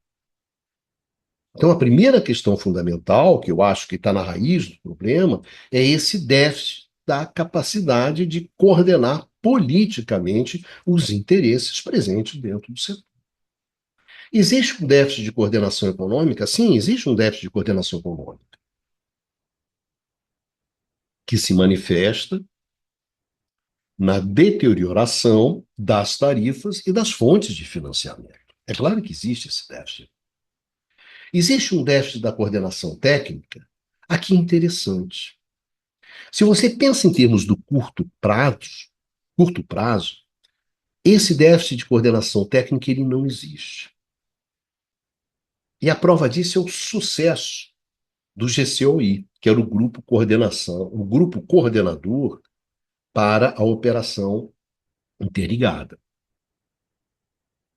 Então, a primeira questão fundamental, que eu acho que está na raiz do problema, é esse déficit da capacidade de coordenar politicamente os interesses presentes dentro do setor. Existe um déficit de coordenação econômica? Sim, existe um déficit de coordenação econômica, que se manifesta na deterioração das tarifas e das fontes de financiamento. É claro que existe esse déficit. Existe um déficit da coordenação técnica? Aqui interessante. Se você pensa em termos do curto prazo, esse déficit de coordenação técnica ele não existe. E a prova disso é o sucesso do GCOI, que era o grupo coordenador para a operação interligada.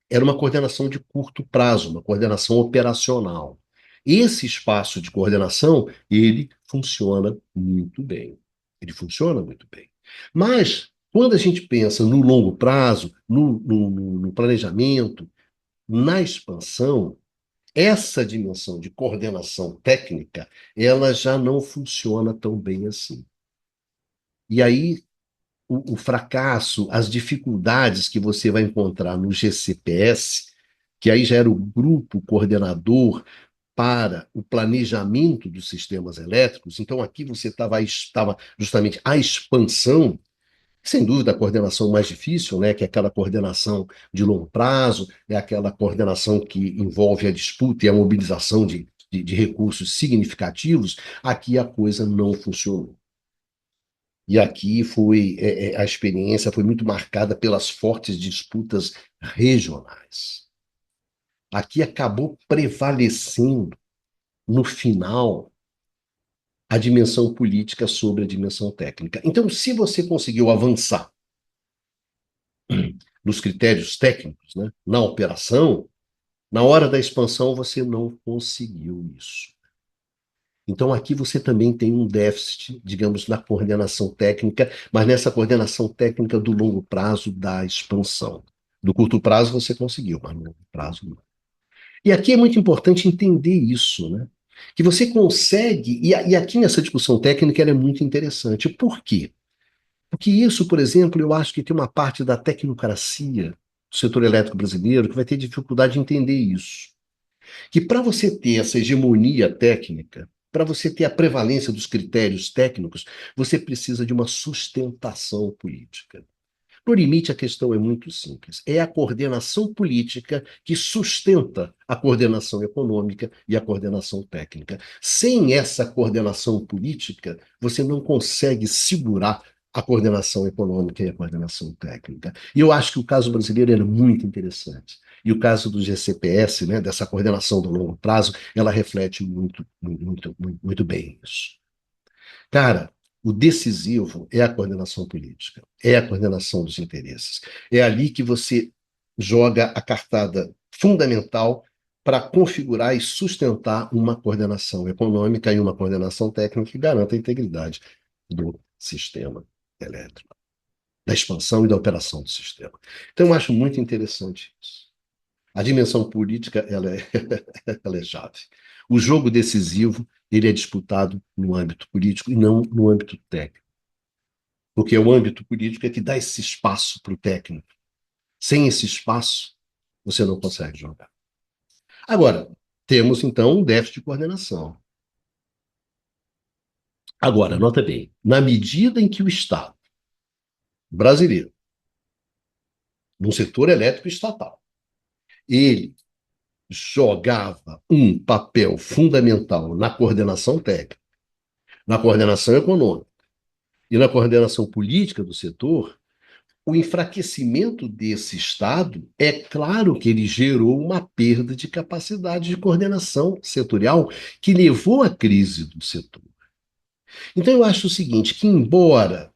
Era uma coordenação de curto prazo, uma coordenação operacional. Esse espaço de coordenação, ele funciona muito bem. Ele funciona muito bem. Mas, quando a gente pensa no longo prazo, no planejamento, na expansão, essa dimensão de coordenação técnica, ela já não funciona tão bem assim. E aí, o fracasso, as dificuldades que você vai encontrar no GCPS, que aí já era o grupo coordenador para o planejamento dos sistemas elétricos. Então, aqui você estava justamente a expansão, sem dúvida, a coordenação mais difícil, né, que é aquela coordenação de longo prazo, é aquela coordenação que envolve a disputa e a mobilização de recursos significativos. Aqui a coisa não funcionou. E aqui a experiência foi muito marcada pelas fortes disputas regionais. Aqui acabou prevalecendo, no final, a dimensão política sobre a dimensão técnica. Então, se você conseguiu avançar nos critérios técnicos, né, na operação, na hora da expansão você não conseguiu isso. Então, aqui você também tem um déficit, digamos, na coordenação técnica, mas nessa coordenação técnica do longo prazo da expansão. Do curto prazo você conseguiu, mas no longo prazo não. E aqui é muito importante entender isso, né? Que você consegue, e aqui nessa discussão técnica ela é muito interessante. Por quê? Porque isso, por exemplo, eu acho que tem uma parte da tecnocracia do setor elétrico brasileiro que vai ter dificuldade de entender isso. Que para você ter essa hegemonia técnica, para você ter a prevalência dos critérios técnicos, você precisa de uma sustentação política. No limite, a questão é muito simples. É a coordenação política que sustenta a coordenação econômica e a coordenação técnica. Sem essa coordenação política, você não consegue segurar a coordenação econômica e a coordenação técnica. E eu acho que o caso brasileiro é muito interessante. E o caso do GCPS, né, dessa coordenação do longo prazo, ela reflete muito bem isso. Cara, o decisivo é a coordenação política, é a coordenação dos interesses. É ali que você joga a cartada fundamental para configurar e sustentar uma coordenação econômica e uma coordenação técnica que garanta a integridade do sistema elétrico, da expansão e da operação do sistema. Então, eu acho muito interessante isso. A dimensão política, ela é chave. O jogo decisivo, ele é disputado no âmbito político e não no âmbito técnico. Porque é o âmbito político é que dá esse espaço para o técnico. Sem esse espaço, você não consegue jogar. Agora, temos então um déficit de coordenação. Agora, nota bem, na medida em que o Estado brasileiro, no setor elétrico estatal, ele jogava um papel fundamental na coordenação técnica, na coordenação econômica e na coordenação política do setor, o enfraquecimento desse Estado, é claro que ele gerou uma perda de capacidade de coordenação setorial que levou à crise do setor. Então, eu acho o seguinte, que embora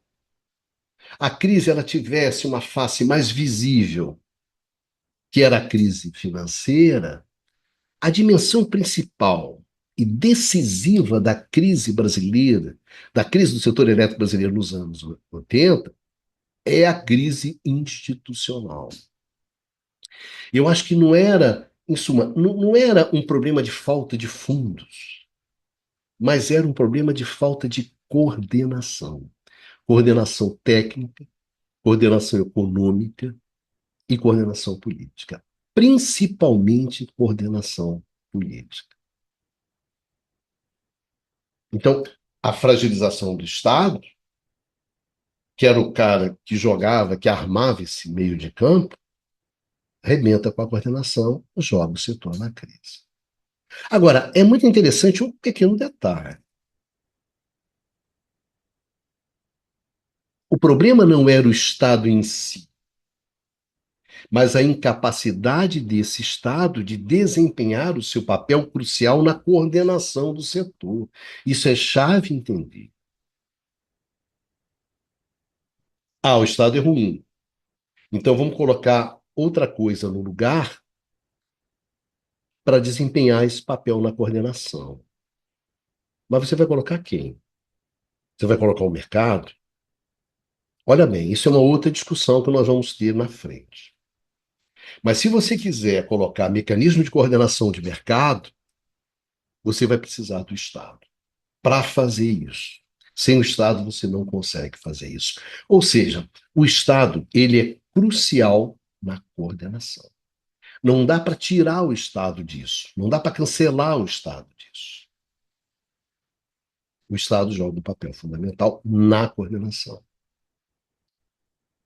a crise ela tivesse uma face mais visível, que era a crise financeira, a dimensão principal e decisiva da crise brasileira, da crise do setor elétrico brasileiro nos anos 80, é a crise institucional. Eu acho que não era, em suma, não era um problema de falta de fundos, mas era um problema de falta de coordenação. Coordenação técnica, coordenação econômica e coordenação política. Principalmente coordenação política. Então, a fragilização do Estado, que era o cara que jogava, que armava esse meio de campo, arrebenta com a coordenação, joga o setor na crise. Agora, é muito interessante um pequeno detalhe. O problema não era o Estado em si, mas a incapacidade desse Estado de desempenhar o seu papel crucial na coordenação do setor. Isso é chave entender. Ah, o Estado é ruim. Então vamos colocar outra coisa no lugar para desempenhar esse papel na coordenação. Mas você vai colocar quem? Você vai colocar o mercado? Olha bem, isso é uma outra discussão que nós vamos ter na frente. Mas se você quiser colocar mecanismo de coordenação de mercado, você vai precisar do Estado para fazer isso. Sem o Estado você não consegue fazer isso. Ou seja, o Estado ele é crucial na coordenação. Não dá para tirar o Estado disso. Não dá para cancelar o Estado disso. O Estado joga um papel fundamental na coordenação.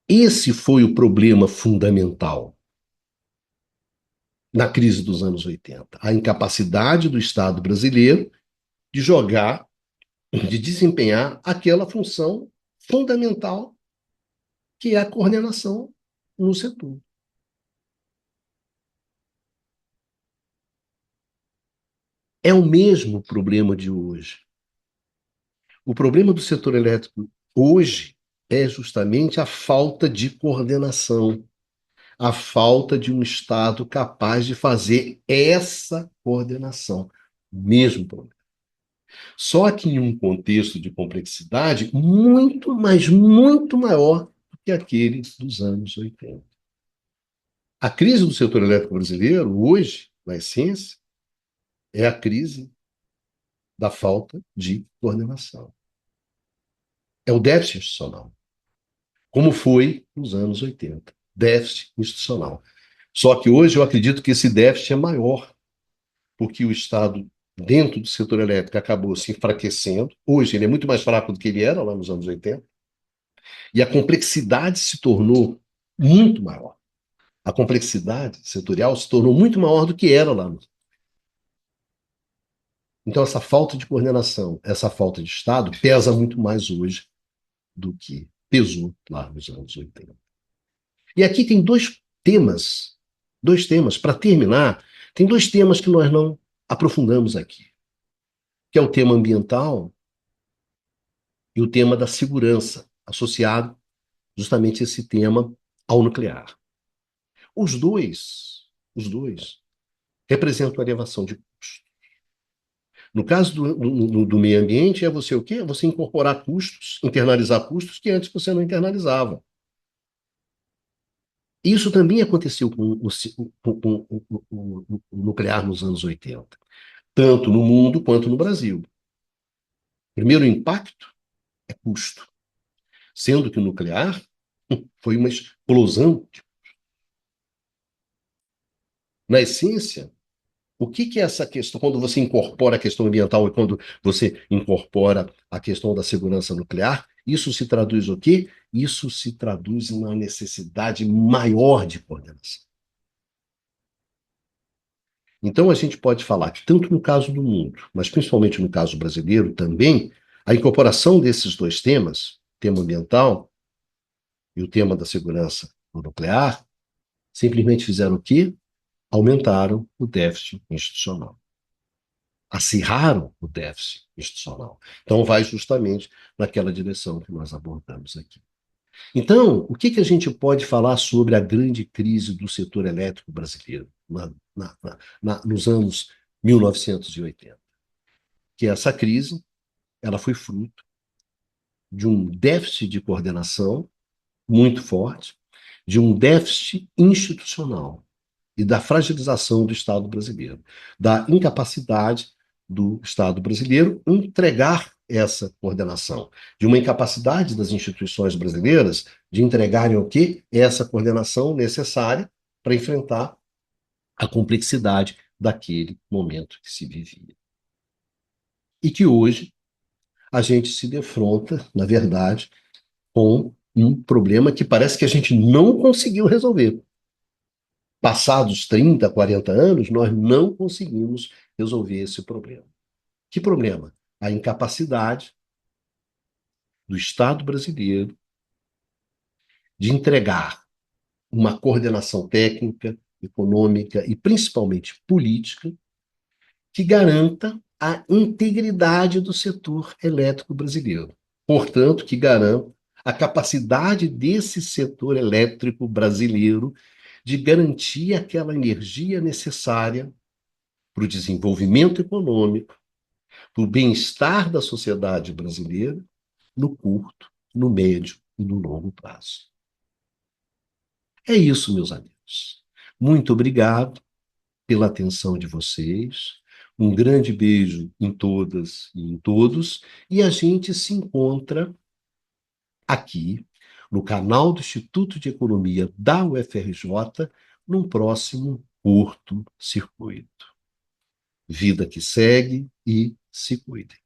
Esse foi o problema fundamental na crise dos anos 80. A incapacidade do Estado brasileiro de jogar, de desempenhar aquela função fundamental que é a coordenação no setor. É o mesmo problema de hoje. O problema do setor elétrico hoje é justamente a falta de coordenação, a falta de um Estado capaz de fazer essa coordenação. Mesmo problema. Só que em um contexto de complexidade muito, mas muito maior do que aquele dos anos 80. A crise do setor elétrico brasileiro, hoje, na essência, é a crise da falta de coordenação. É o déficit institucional, como foi nos anos 80. Déficit institucional. Só que hoje eu acredito que esse déficit é maior, porque o Estado, dentro do setor elétrico, acabou se enfraquecendo. Hoje ele é muito mais fraco do que ele era lá nos anos 80. E a complexidade se tornou muito maior. A complexidade setorial se tornou muito maior do que era lá. Então, essa falta de coordenação, essa falta de Estado, pesa muito mais hoje do que pesou lá nos anos 80. E aqui tem dois temas, para terminar, tem dois temas que nós não aprofundamos aqui, que é o tema ambiental e o tema da segurança, associado justamente esse tema ao nuclear. Os dois representam a elevação de custos. No caso do meio ambiente, é você o quê? É você incorporar custos, internalizar custos que antes você não internalizava. Isso também aconteceu com o nuclear nos anos 80, tanto no mundo quanto no Brasil. Primeiro impacto é custo, sendo que o nuclear foi uma explosão. Na essência, o que é essa questão, quando você incorpora a questão ambiental e quando você incorpora a questão da segurança nuclear, isso se traduz o quê? Isso se traduz em uma necessidade maior de coordenação. Então, a gente pode falar que, tanto no caso do mundo, mas principalmente no caso brasileiro também, a incorporação desses dois temas, o tema ambiental e o tema da segurança nuclear, simplesmente fizeram o quê? Aumentaram o déficit institucional. Acirraram o déficit institucional. Então, vai justamente naquela direção que nós abordamos aqui. Então, o que a gente pode falar sobre a grande crise do setor elétrico brasileiro nos anos 1980? Que essa crise ela foi fruto de um déficit de coordenação muito forte, de um déficit institucional e da fragilização do Estado brasileiro, da incapacidade do Estado brasileiro entregar essa coordenação, de uma incapacidade das instituições brasileiras de entregarem o quê? Essa coordenação necessária para enfrentar a complexidade daquele momento que se vivia. E que hoje a gente se defronta, na verdade, com um problema que parece que a gente não conseguiu resolver. Passados 30, 40 anos, nós não conseguimos resolver esse problema. Que problema? A incapacidade do Estado brasileiro de entregar uma coordenação técnica, econômica e principalmente política que garanta a integridade do setor elétrico brasileiro. Portanto, que garanta a capacidade desse setor elétrico brasileiro de garantir aquela energia necessária para o desenvolvimento econômico, para o bem-estar da sociedade brasileira, no curto, no médio e no longo prazo. É isso, meus amigos. Muito obrigado pela atenção de vocês. Um grande beijo em todas e em todos. E a gente se encontra aqui no canal do Instituto de Economia da UFRJ, num próximo curto circuito. Vida que segue e se cuidem.